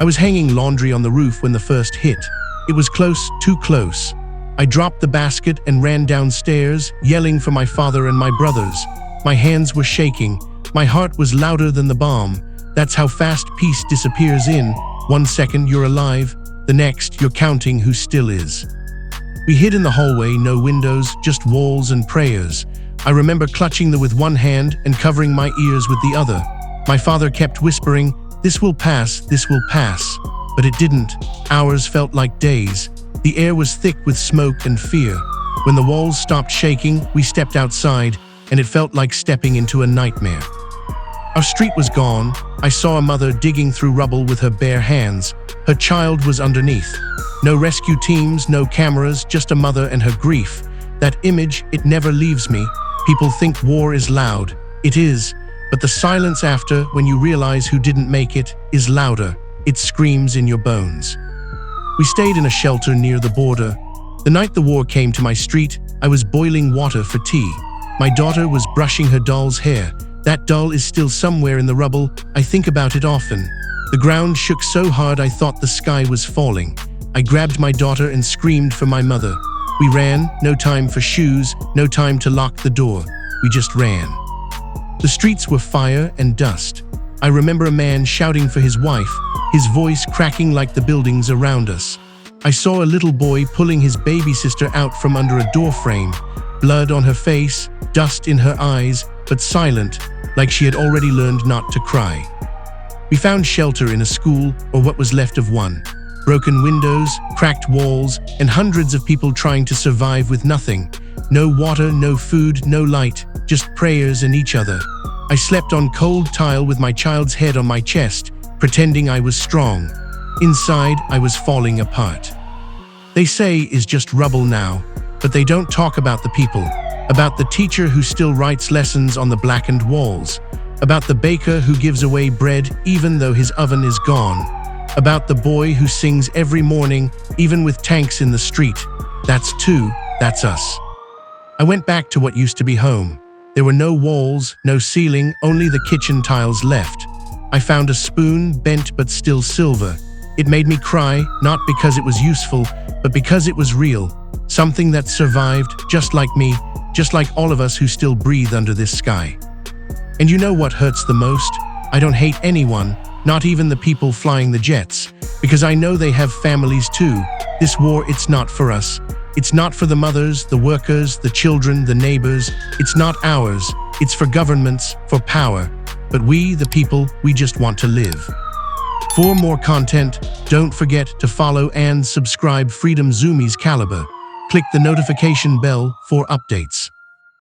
I was hanging laundry on the roof when the first hit. It was close, too close. I dropped the basket and ran downstairs, yelling for my father and my brothers. My hands were shaking. My heart was louder than the bomb. That's how fast peace disappears in. 1 second you're alive, the next you're counting who still is. We hid in the hallway, no windows, just walls and prayers. I remember clutching with one hand and covering my ears with the other. My father kept whispering, "This will pass, this will pass." But it didn't. Hours felt like days. The air was thick with smoke and fear. When the walls stopped shaking, we stepped outside, and it felt like stepping into a nightmare. Our street was gone. I saw a mother digging through rubble with her bare hands. Her child was underneath. No rescue teams, no cameras, just a mother and her grief. That image, it never leaves me. People think war is loud. It is. But the silence after, when you realize who didn't make it, is louder. It screams in your bones. We stayed in a shelter near the border. The night the war came to my street, I was boiling water for tea. My daughter was brushing her doll's hair. That doll is still somewhere in the rubble. I think about it often. The ground shook so hard I thought the sky was falling. I grabbed my daughter and screamed for my mother. We ran, no time for shoes, no time to lock the door. We just ran. The streets were fire and dust. I remember a man shouting for his wife, his voice cracking like the buildings around us. I saw a little boy pulling his baby sister out from under a doorframe, blood on her face, dust in her eyes, but silent, like she had already learned not to cry. We found shelter in a school, or what was left of one. Broken windows, cracked walls, and hundreds of people trying to survive with nothing. No water, no food, no light, just prayers and each other. I slept on cold tile with my child's head on my chest, pretending I was strong. Inside, I was falling apart. They say is just rubble now, but they don't talk about the people, about the teacher who still writes lessons on the blackened walls, about the baker who gives away bread even though his oven is gone, about the boy who sings every morning, even with tanks in the street. That's us. I went back to what used to be home. There were no walls, no ceiling, only the kitchen tiles left. I found a spoon, bent but still silver. It made me cry, not because it was useful, but because it was real. Something that survived, just like me, just like all of us who still breathe under this sky. And you know what hurts the most? I don't hate anyone, not even the people flying the jets, because I know they have families too. This war, it's not for us. It's not for the mothers, the workers, the children, the neighbors. It's not ours. It's for governments, for power. But we, the people, we just want to live. For more content, don't forget to follow and subscribe Freedom Zoomies Caliber. Click the notification bell for updates.